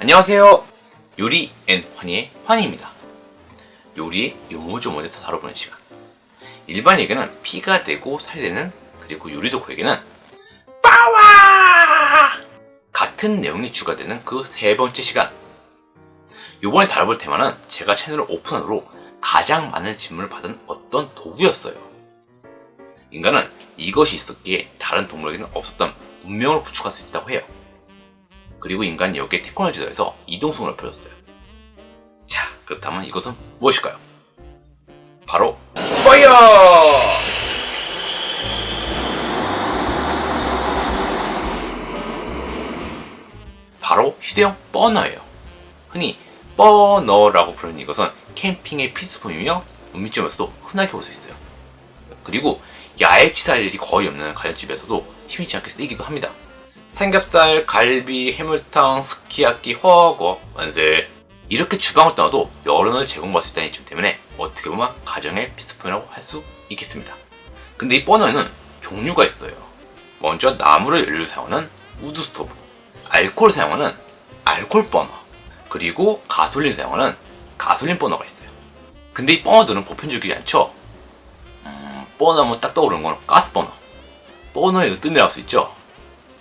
안녕하세요. 요리 앤 환희의 환희입니다. 요리의 요모조모에서 다뤄보는 시간. 일반에게는 피가 되고 살이 되는, 그리고 요리 덕후에게는 빠와! 같은 내용이 추가되는 그 세 번째 시간. 요번에 다뤄볼 테마는 제가 채널을 오픈한 후로 가장 많은 질문을 받은 어떤 도구였어요. 인간은 이것이 있었기에 다른 동물에게는 없었던 문명을 구축할 수 있다고 해요. 그리고 인간이 여기에 테크놀로지에 더해서 이동성을 넓혀줬어요. 자, 그렇다면 이것은 무엇일까요? 바로 파이어! 바로 휴대용 버너예요. 흔히 버너라고 부르는 이것은 캠핑의 필수품이며 음식점에서도 흔하게 볼 수 있어요. 그리고 야외 취사할 일이 거의 없는 가정집에서도 심의치 않게 쓰이기도 합니다. 삼겹살, 갈비, 해물탕, 스키야키, 허거, 만세. 이렇게 주방을 떠나도 여론을 제공받을 수 있다는 이점 때문에 어떻게 보면 가정의 필수품이라고 할 수 있겠습니다. 근데 이 버너에는 종류가 있어요. 먼저 나무를 연료로 사용하는 우드 스토브, 알코올을 사용하는 알코올 버너, 그리고 가솔린을 사용하는 가솔린 버너가 있어요. 근데 이 버너들은 보편적이지 않죠? 버너하면 딱 떠오르는 건 가스 버너, 버너의 으뜸이라고 할 수 있죠.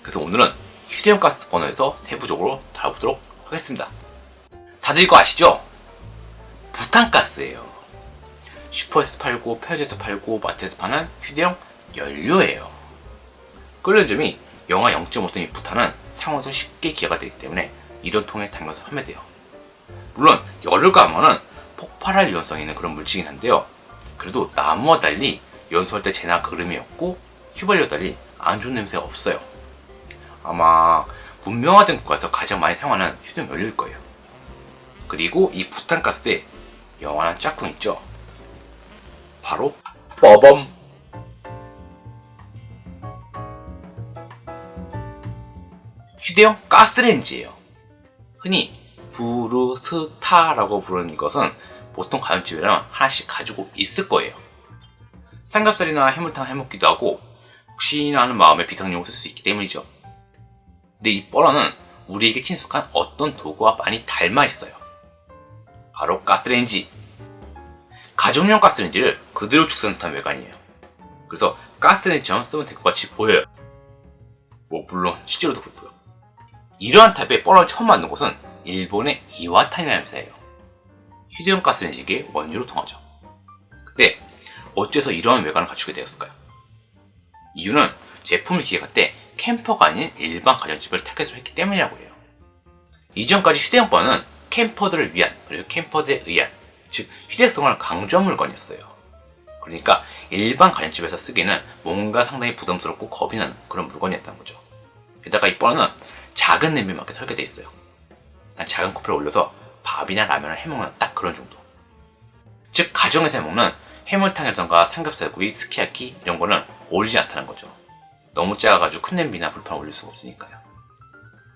그래서 오늘은 휴대용 가스 버너에서 세부적으로 다뤄보도록 하겠습니다. 다들 이거 아시죠? 부탄가스예요. 슈퍼에서 팔고 편의점에서 팔고 마트에서 파는 휴대용 연료예요. 끌리는 점이 영하 0.5도인 부탄은 상온에서 쉽게 기화가 되기 때문에 이런 통에 담가서 판매돼요. 물론 열을 가하면 폭발할 위험성이 있는 그런 물질이긴 한데요. 그래도 나무와 달리 연소할 때 재나 그름이 없고 휘발유와 달리 안 좋은 냄새가 없어요. 아마 문명화된 국가에서 가장 많이 사용하는 휴대용 연료일 거예요. 그리고 이 부탄가스에 영원한 짝꿍 있죠? 바로 빠밤! 휴대용 가스레인지예요. 흔히 브루스타라고 부르는 이것은 보통 가정집이라면 하나씩 가지고 있을 거예요. 삼겹살이나 해물탕 해먹기도 하고 혹시나 하는 마음에 비상용으로 쓸 수 있기 때문이죠. 근데 이 버너는 우리에게 친숙한 어떤 도구와 많이 닮아 있어요. 바로 가스레인지. 가정용 가스레인지를 그대로 축소한 외관이에요. 그래서 가스레인지처럼 쓰면 될 것 같이 보여요. 물론 실제로도 그렇고요. 이러한 타입의 버너를 처음 만든 곳은 일본의 이와타니라는 회사예요. 휴대용 가스레인지의 원조로 통하죠. 근데 어째서 이러한 외관을 갖추게 되었을까요? 이유는 제품을 기획할 때 캠퍼가 아닌 일반 가정집을 타겟으로 했기 때문이라고 해요. 이전까지 휴대용 버너는 캠퍼들을 위한, 그리고 캠퍼들에 의한, 즉 휴대성을 강조한 물건이었어요. 그러니까 일반 가정집에서 쓰기에는 뭔가 상당히 부담스럽고 겁이 나는 그런 물건이었다는 거죠. 게다가 이 버너는 작은 냄비에 맞게 설계되어 있어요. 작은 코프를 올려서 밥이나 라면을 해먹는 딱 그런 정도. 즉 가정에서 해먹는 해물탕이라던가 삼겹살구이, 스키야키 이런 거는 어울리지 않다는 거죠. 너무 작아가지고 큰 냄비나 불판을 올릴 수가 없으니까요.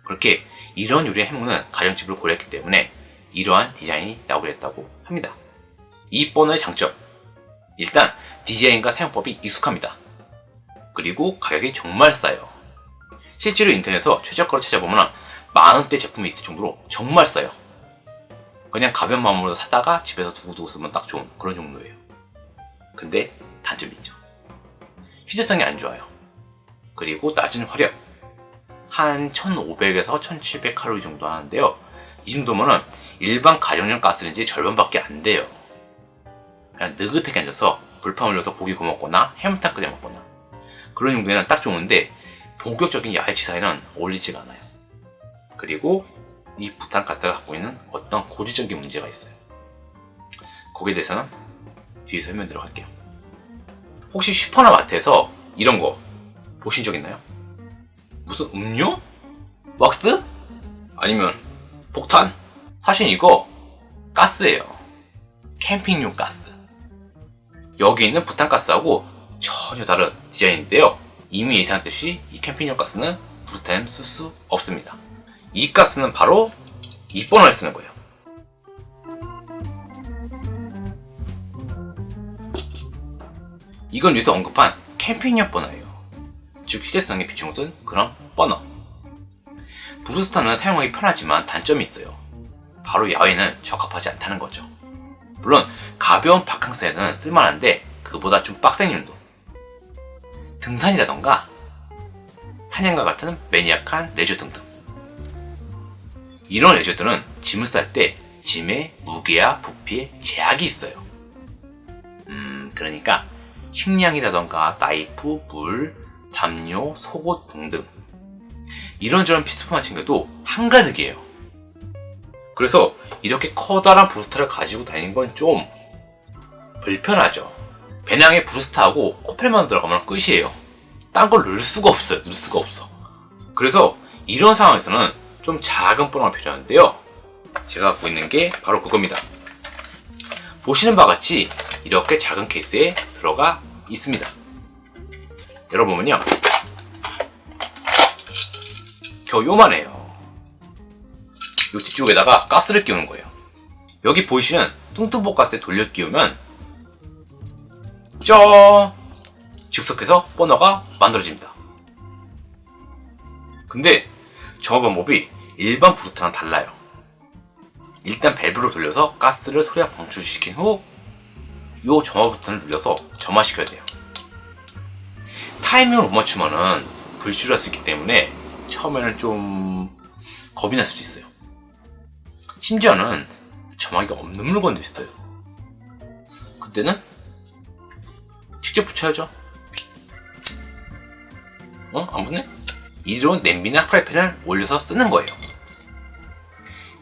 그렇게 이런 요리를 해먹는 가정집을 고려했기 때문에 이러한 디자인이 나오게 됐다고 합니다. 이 버너의 장점. 일단 디자인과 사용법이 익숙합니다. 그리고 가격이 정말 싸요. 실제로 인터넷에서 최저가로 찾아보면 만원대 제품이 있을 정도로 정말 싸요. 그냥 가벼운 마음으로 사다가 집에서 두고두고 쓰면 딱 좋은 그런 정도예요. 근데 단점이 있죠. 휴대성이 안 좋아요. 그리고 낮은 화력. 한 1500에서 1700칼로리 정도 하는데요. 이 정도면은 일반 가정용 가스레인지의 절반밖에 안 돼요. 그냥 느긋하게 앉아서 불판 올려서 고기 구워 먹거나 해물탕 끓여 먹거나 그런 용도에는 딱 좋은데 본격적인 야외 치사에는 어울리지가 않아요. 그리고 이 부탄가스가 갖고 있는 어떤 고질적인 문제가 있어요. 거기에 대해서는 뒤에 설명드리도록 할게요. 혹시 슈퍼나 마트에서 이런 거 보신 적 있나요? 무슨 음료? 왁스? 아니면 폭탄? 사실 이거 가스예요. 캠핑용 가스. 여기 있는 부탄가스하고 전혀 다른 디자인인데요. 이미 예상했듯이 이 캠핑용 가스는 부탄을 쓸 수 없습니다. 이 가스는 바로 이 버너에 쓰는 거예요. 이건 위에서 언급한 캠핑용 버너예요. 즉 휴대성에 비중을 둔 그런 버너. 브루스타는 사용하기 편하지만 단점이 있어요. 바로 야외는 적합하지 않다는 거죠. 물론 가벼운 바캉스에는 쓸만한데 그보다 좀 빡센 일도, 등산이라던가 사냥과 같은 매니악한 레저 등등, 이런 레저들은 짐을 쌀 때 짐의 무게와 부피에 제약이 있어요. 그러니까 식량이라던가 나이프, 물, 담요, 속옷 등등 이런저런 필수품만 챙겨도 한가득이에요. 그래서 이렇게 커다란 브루스타를 가지고 다니는 건 좀 불편하죠. 배낭에 브루스타하고 코펠만 들어가면 끝이에요. 딴 걸 넣을 수가 없어요. 넣을 수가 없어. 그래서 이런 상황에서는 좀 작은 뽀로가 필요한데요. 제가 갖고 있는 게 바로 그겁니다. 보시는 바와 같이 이렇게 작은 케이스에 들어가 있습니다. 열어보면요, 겨우 요만해요. 요 뒤쪽에다가 가스를 끼우는 거예요. 여기 보이시는 뚱뚱보 가스에 돌려 끼우면 즉석해서 버너가 만들어집니다. 근데 점화 방법이 일반 브루스타랑 달라요. 일단 밸브를 돌려서 가스를 소량 방출시킨 후 이 점화 버튼을 눌러서 점화시켜야 돼요. 타이밍을 못 맞추면은 불출할 수 있기 때문에 처음에는 좀 겁이 날 수도 있어요. 심지어는 점화기가 없는 물건도 있어요. 그때는 직접 붙여야죠. 안 붙네? 이로 냄비나 프라이팬을 올려서 쓰는 거예요.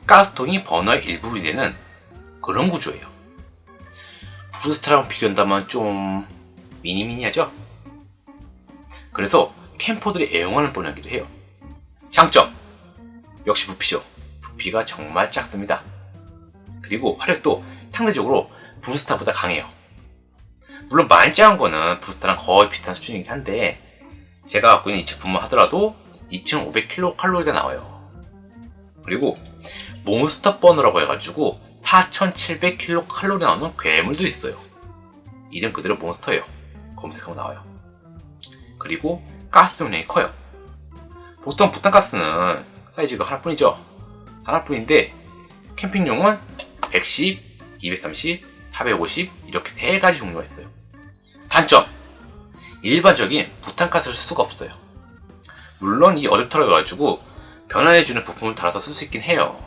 가스통이 버너의 일부분이 되는 그런 구조예요. 브루스타랑 비교한다면 좀 미니미니하죠? 그래서 캠퍼들이 애용하는 버너이기도 해요. 장점! 역시 부피죠. 부피가 정말 작습니다. 그리고 화력도 상대적으로 브루스타보다 강해요. 물론 많이 작은 거는 브루스타랑 거의 비슷한 수준이긴 한데 제가 갖고 있는 이 제품만 하더라도 2500kcal가 나와요. 그리고 몬스터 버너라고 해가지고 4700kcal 나오는 괴물도 있어요. 이름 그대로 몬스터예요. 검색하면 나와요. 그리고 가스 용량이 커요. 보통 부탄가스는 사이즈가 하나뿐이죠. 하나뿐인데 캠핑용은 110, 230, 450 이렇게 3가지 종류가 있어요. 단점! 일반적인 부탄가스를 쓸 수가 없어요. 물론 이 어댑터를 가지고 변환해주는 부품을 달아서 쓸 수 있긴 해요.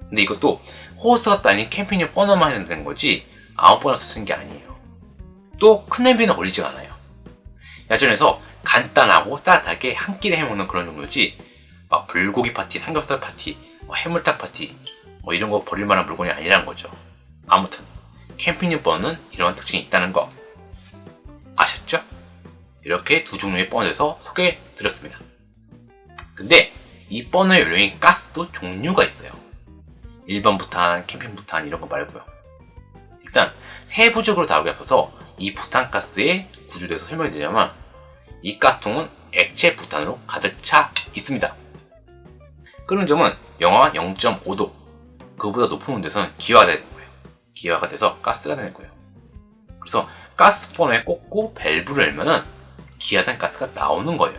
근데 이것도 호스가 딸린 캠핑용 버너만 해야 되는 거지 아무거나 쓸 수 있는 게 아니에요. 또 큰 냄비는 어울리지가 않아요. 야전에서 간단하고 따뜻하게 한 끼를 해먹는 그런 종류지 막 불고기 파티, 삼겹살 파티, 해물탕 파티 이런 거 버릴 만한 물건이 아니라는 거죠. 아무튼 캠핑용 버너는 이런 특징이 있다는 거 아셨죠? 이렇게 두 종류의 버너에서 소개해 드렸습니다. 근데 이 버너의 연료인 가스도 종류가 있어요. 일반 부탄, 캠핑 부탄 이런 거 말고요. 일단 세부적으로 다루기 앞서서 이 부탄가스의 구조에 대해서 설명해 드리자면 이 가스통은 액체 부탄으로 가득 차 있습니다. 끓는 점은 영하 0.5도, 그보다 높은 온도에서는 기화가 되는 거예요. 기화가 돼서 가스가 되는 거예요. 그래서 가스 버너에 꽂고 밸브를 열면은 기화된 가스가 나오는 거예요.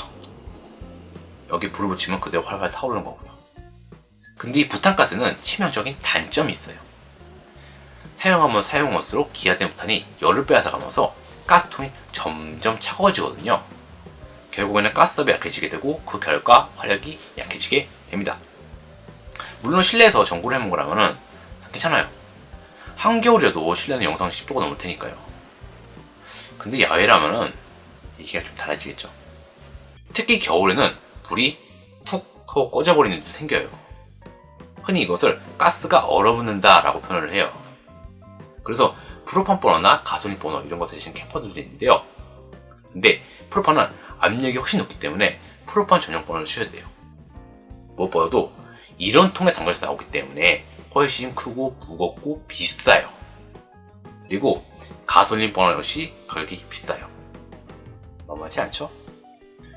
여기 불을 붙이면 그대로 활활 타오르는 거고요. 근데 이 부탄가스는 치명적인 단점이 있어요. 사용하면 사용할수록 기화된 부탄이 열을 빼앗아가면서 가스통이 점점 차가워지거든요. 결국에는 가스압이 약해지게 되고 그 결과 화력이 약해지게 됩니다. 물론 실내에서 전구를 해먹은 거라면 괜찮아요. 한겨울이라도 실내는 영상 10도가 넘을 테니까요. 근데 야외라면은 얘기가 좀 달라지겠죠. 특히 겨울에는 불이 툭 하고 꺼져버리는 일도 생겨요. 흔히 이것을 가스가 얼어붙는다 라고 표현을 해요. 그래서 프로판 버너나 가솔린 버너 이런 것을 쓰시는 캠퍼들도 있는데요. 근데 프로판은 압력이 훨씬 높기 때문에 프로판 전용 버너를 쓰셔야 돼요. 무엇보다도 이런 통에 담가서 나오기 때문에 훨씬 크고 무겁고 비싸요. 그리고 가솔린 버너 역시 가격이 비싸요. 만만치 않죠?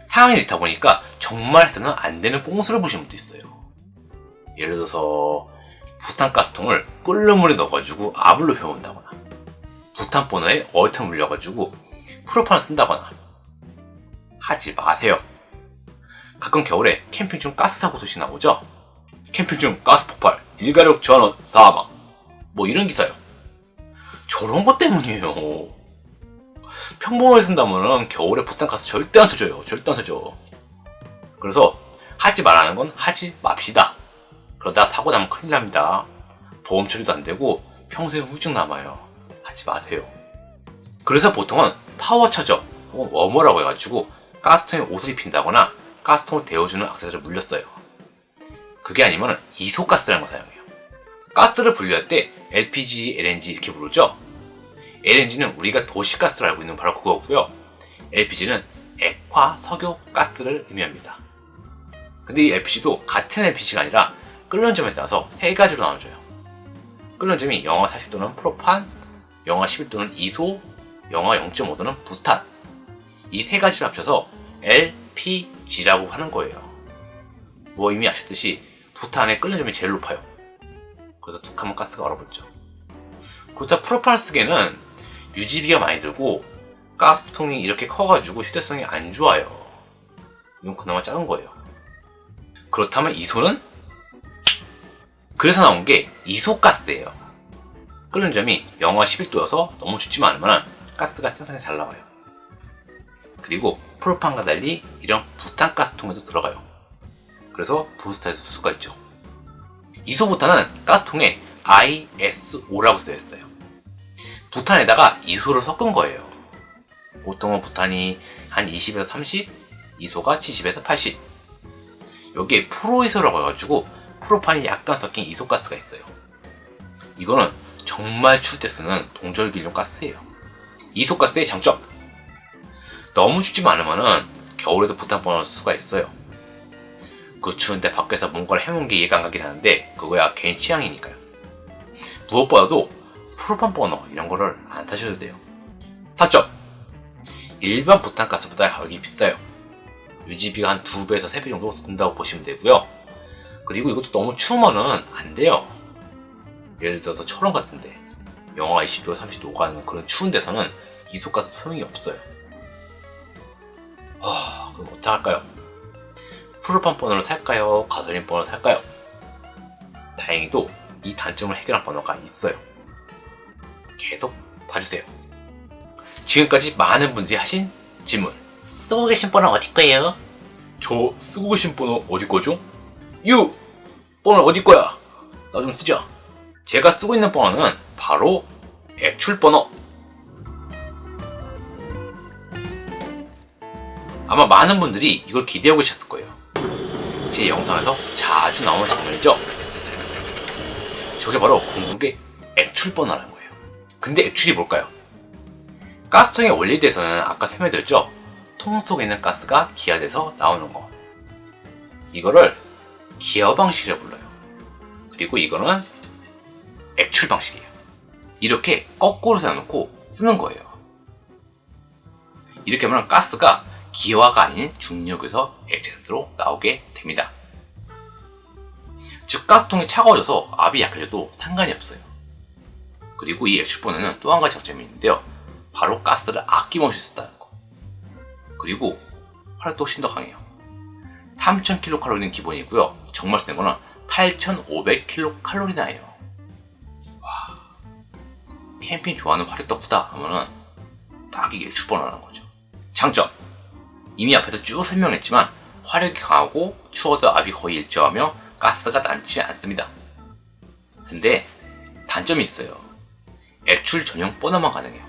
상황이 이렇다 보니까 정말 해서는 안 되는 꼼수를 부리시는 분도 있어요. 예를 들어서 부탄가스통을 끓는 물에 넣어가지고 압을 높여본다거나 부탄 버너에 어이텀을 물려가지고 프로판을 쓴다거나 하지 마세요. 가끔 겨울에 캠핑 중 가스 사고 소식 나오죠? 캠핑 중 가스 폭발, 일가족 전원 사망. 뭐 이런 기사요. 저런 것 때문이에요. 평범하게 쓴다면 겨울에 부탄가스 절대 안 터져요. 절대 안 터져. 그래서 하지 말라는 건 하지 맙시다. 그러다 사고 나면 큰일 납니다. 보험 처리도 안 되고 평소에 후증 남아요. 하지 마세요. 그래서 보통은 파워차저 혹은 워머라고 해가지고 가스통에 옷을 입힌다거나 가스통을 데워주는 액세서리를 물렸어요. 그게 아니면 이소가스라는 걸 사용해요. 가스를 분류할 때 LPG, LNG 이렇게 부르죠. LNG는 우리가 도시가스를 알고 있는 바로 그거고요. LPG는 액화 석유 가스를 의미합니다. 근데 이 LPG도 같은 LPG가 아니라 끓는 점에 따라서 세 가지로 나눠져요. 끓는 점이 영하 40도는 프로판, 영하 11도는 이소, 영하 0.5도는 부탄. 이 세 가지를 합쳐서 LPG라고 하는 거예요. 뭐 이미 아셨듯이 부탄의 끓는 점이 제일 높아요. 그래서 툭하면 가스가 얼어붙죠. 그렇다 프로판을 쓰기에는 유지비가 많이 들고 가스통이 이렇게 커가지고 휴대성이 안 좋아요. 이건 그나마 작은 거예요. 그렇다면 이소는? 그래서 나온 게 이소가스예요. 끓는 점이 영하 11도여서 너무 춥지만 않으면 가스가 생산이 잘 나와요. 그리고 프로판과 달리 이런 부탄가스통에도 들어가요. 그래서 부스터에서 쓸 수가 있죠. 이소부탄은 가스통에 ISO라고 쓰여있어요. 부탄에다가 이소를 섞은 거예요. 보통은 부탄이 한 20에서 30, 이소가 70에서 80. 여기에 프로이소라고 해가지고 프로판이 약간 섞인 이소가스가 있어요. 이거는 정말 추울 때 쓰는 동절기용 가스예요. 이소가스의 장점. 너무 춥지만 않으면 겨울에도 부탄 버너를 쓸 수가 있어요. 그 추운데 밖에서 뭔가를 해먹는 게 이해가 안 가긴 하는데 그거야 개인 취향이니까요. 무엇보다도 프로판 버너 이런 거를 안 타셔도 돼요. 타점. 일반 부탄가스보다 가격이 비싸요. 유지비가 한 2배에서 3배 정도 든다고 보시면 되고요. 그리고 이것도 너무 추우면은 안 돼요. 예를 들어서 철원 같은데 영하 20도, 30도 가는 그런 추운 데서는 이소가스 소용이 없어요. 그럼 어떡할까요? 프로판 버너를 살까요? 가솔린 버너를 살까요? 다행히도 이 단점을 해결한 버너가 있어요. 계속 봐주세요. 지금까지 많은 분들이 하신 질문. 쓰고 계신 버너 어디 거예요? 저 쓰고 계신 버너 어디 거죠? 유! 버너 어디 거야? 나 좀 쓰자. 제가 쓰고 있는 버너는 바로 액출 버너. 아마 많은 분들이 이걸 기대하고 계셨을 거예요. 제 영상에서 자주 나오는 장면이죠. 저게 바로 궁극의 액출 버너라는 거예요. 근데 액출이 뭘까요? 가스통의 원리에 대해서는 아까 설명드렸죠. 통 속에 있는 가스가 기화돼서 나오는 거. 이거를 기화 방식이라고 불러요. 그리고 이거는 액출 방식이에요. 이렇게 거꾸로 세워놓고 쓰는 거예요. 이렇게 하면 가스가 기화가 아닌 중력에서 액체 상태로 나오게 됩니다. 즉 가스통이 차가워져서 압이 약해져도 상관이 없어요. 그리고 이 액출버너는 또 한 가지 장점이 있는데요. 바로 가스를 아낌없이 쓴다는 거. 그리고 화력도 훨씬 더 강해요. 3000kcal는 기본이고요. 정말 센 거는 8500kcal나 해요. 와, 캠핑 좋아하는 화력 덕후다 하면은 딱 이게 액출버너라는 거죠. 장점. 이미 앞에서 쭉 설명했지만 화력이 강하고 추워도 압이 거의 일정하며 가스가 남지 않습니다. 근데 단점이 있어요. 액출 전용 버너만 가능해요.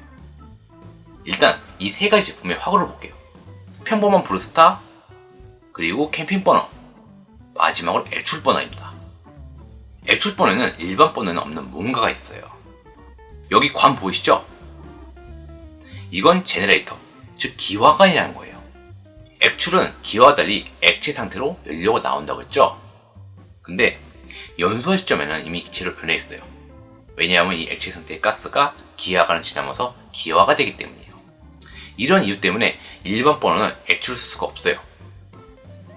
일단 이 세 가지 제품의 화구를 볼게요. 평범한 브루스타, 그리고 캠핑 버너, 마지막으로 액출 버너입니다. 액출 버너는 일반 버너는 없는 뭔가가 있어요. 여기 관 보이시죠? 이건 제네레이터, 즉 기화관이라는 거예요. 액출은 기화와 달리 액체 상태로 연료가 나온다고 했죠? 근데 연소할 시점에는 이미 기체로 변해 있어요. 왜냐하면 이 액체 상태의 가스가 기화관을 지나면서 기화가 되기 때문이에요. 이런 이유 때문에 일반 버너는 액출을 쓸 수가 없어요.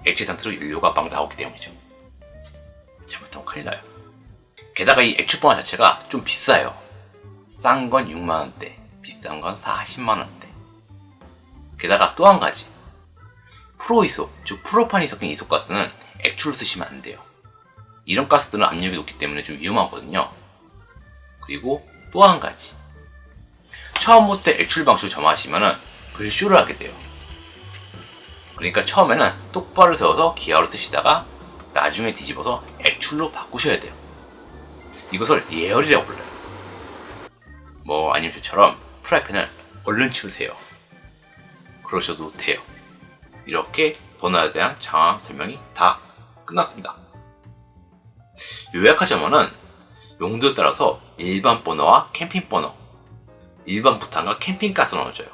액체 상태로 연료가 막 나오기 때문이죠. 잘못하면 큰일 나요. 게다가 이 액출 버너 자체가 좀 비싸요. 싼 건 6만원대, 비싼 건 40만원대. 게다가 또 한 가지. 프로이소, 즉 프로판이 섞인 이소가스는 액출로 쓰시면 안 돼요. 이런 가스들은 압력이 높기 때문에 좀 위험하거든요. 그리고 또 한 가지, 처음부터 액출 방식으로 점화하시면 불쇼를 하게 돼요. 그러니까 처음에는 똑바로 세워서 기아로 쓰시다가 나중에 뒤집어서 액출로 바꾸셔야 돼요. 이것을 예열이라고 불러요. 아니면 저처럼 프라이팬을 얼른 치우세요. 그러셔도 돼요. 이렇게 버너에 대한 장황 설명이 다 끝났습니다. 요약하자면은 용도에 따라서 일반 버너와 캠핑 버너, 일반 부탄과 캠핑가스로 나눠져요.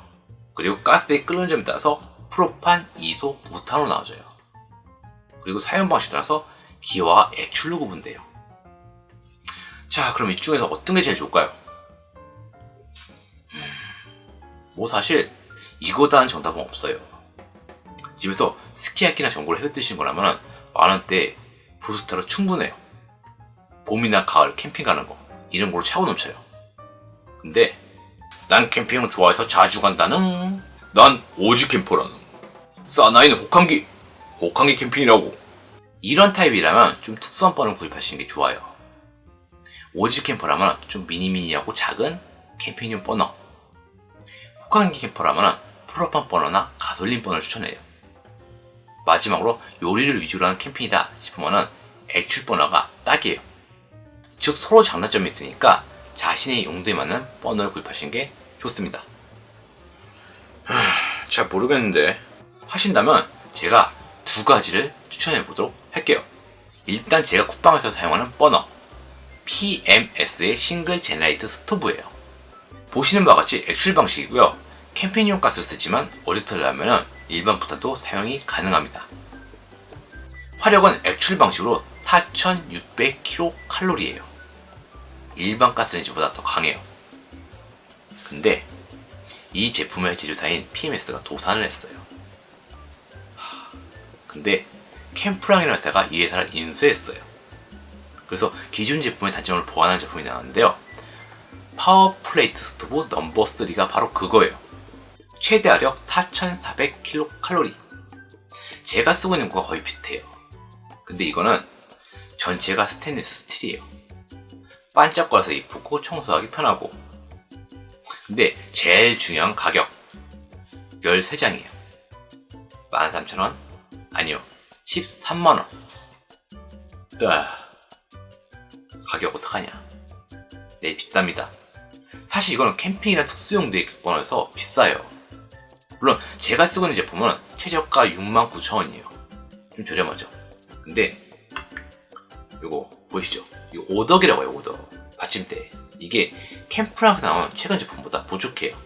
그리고 가스의 끓는 점에 따라서 프로판, 이소, 부탄으로 나눠져요. 그리고 사용 방식에 따라서 기화와 액출로 구분돼요. 자, 그럼 이 중에서 어떤 게 제일 좋을까요? 사실 이거다는 정답은 없어요. 집에서 스키야키나 전구를 해드시는 거라면 만원대 부스터로 충분해요. 봄이나 가을 캠핑 가는 거 이런 걸로 차고 넘쳐요. 근데 난 캠핑을 좋아해서 자주 간다는, 난 오지 캠퍼라는, 사나이는 혹한기 캠핑이라고, 이런 타입이라면 좀 특수한 버너를 구입하시는 게 좋아요. 오지 캠퍼라면 좀 미니미니하고 작은 캠핑용 버너, 혹한기 캠퍼라면 프로판 버너나 가솔린 버너를 추천해요. 마지막으로 요리를 위주로 하는 캠핑이다 싶으면 액출 버너가 딱이에요. 즉 서로 장단점이 있으니까 자신의 용도에 맞는 버너를 구입하시는 게 좋습니다. 잘 모르겠는데 하신다면 제가 두 가지를 추천해 보도록 할게요. 일단 제가 쿠팡에서 사용하는 버너, PMS의 싱글 제너레이터 스토브예요. 보시는 바와 같이 액출 방식이고요. 캠핑용 가스를 쓰지만 오디터를 하면 일반 부탄도 사용이 가능합니다. 화력은 액출 방식으로 4600kcal이에요. 일반 가스레인지보다 더 강해요. 근데 이 제품의 제조사인 PMS가 도산을 했어요. 근데 캠프랑이라는 회사가 이 회사를 인수했어요. 그래서 기존 제품의 단점을 보완한 제품이 나왔는데요. 파워 플레이트 스토브 넘버 3가 바로 그거예요. 최대 화력 4400kcal. 제가 쓰고 있는 거가 거의 비슷해요. 근데 이거는 전체가 스테인리스 스틸이에요. 반짝거려서 이쁘고 청소하기 편하고. 근데 제일 중요한 가격, 13장이에요 13,000원? 아니요, 13만원. 가격 어떡하냐. 네, 비쌉니다. 사실 이거는 캠핑이나 특수용도의 급번호에서 비싸요. 물론 제가 쓰고 있는 제품은 최저가 69,000원이에요 좀 저렴하죠. 근데 이거 보이시죠? 이거 오덕이라고 해요. 오덕 받침대. 이게 캠프랑에서 나온 최근 제품보다 부족해요.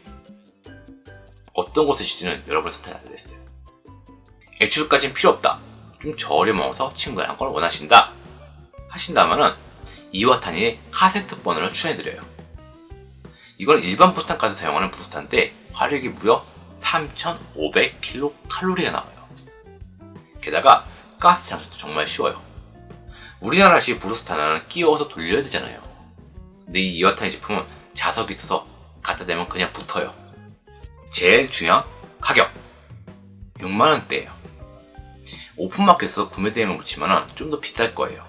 어떤 거 쓰실지는 여러분의 선택이 안되겠어요. 액출까지는 필요 없다, 좀 저렴해서 친구랑 걸 원하신다 하신다면은 이와타니의 카세트 버너를 추천해드려요. 이건 일반 부탄가스 사용하는 부스타인데 화력이 무려 3500kcal가 나와요. 게다가 가스 장착도 정말 쉬워요. 우리나라식 부스타는 끼워서 돌려야 되잖아요. 근데 이 이와타니 제품은 자석이 있어서 갖다 대면 그냥 붙어요. 제일 중요한 가격, 6만원대예요 오픈마켓에서 구매 대행을 붙이면 좀 더 비쌀 거예요.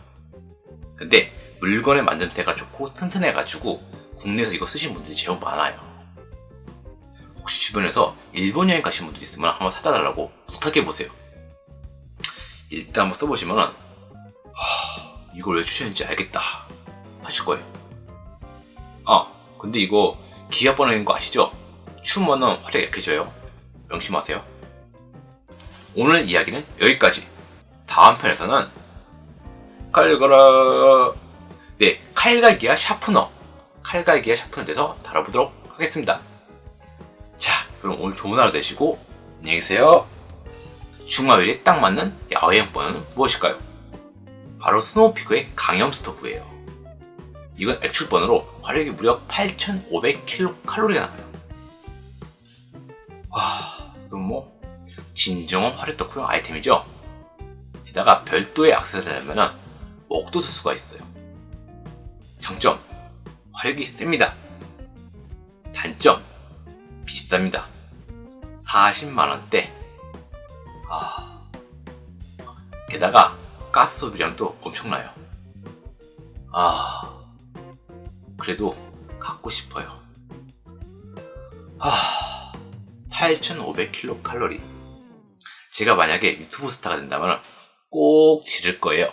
근데 물건의 만듦새가 좋고 튼튼해가지고 국내에서 이거 쓰신 분들이 제법 많아요. 혹시 주변에서 일본 여행 가신 분들 있으면 한번 사다 달라고 부탁해보세요. 일단 한번 써보시면 이걸 왜 추천했는지 알겠다 하실 거예요. 근데 이거 기아 버너인 거 아시죠? 추우면은 화력이 약해져요. 명심하세요. 오늘 이야기는 여기까지. 다음 편에서는 칼갈기와 샤프너, 칼갈기와 샤프너에 대해서 다뤄보도록 하겠습니다. 자, 그럼 오늘 좋은 하루 되시고 안녕히 계세요. 중화요리에 딱 맞는 야외용 버너는 무엇일까요? 바로 스노우피그의 강염 스토브예요. 이건 액출 버너로 화력이 무려 8500kcal가 나와요. 그럼 진정한 화력 덕후용 아이템이죠. 게다가 별도의 액세서리를 하면 먹도 쓸 수가 있어요. 장점, 화력이 셉니다. 단점, 비쌉니다. 40만원대. 게다가 가스 소비량도 엄청나요. 그래도 갖고 싶어요. 8,500kcal. 제가 만약에 유튜브 스타가 된다면 꼭 지를 거예요.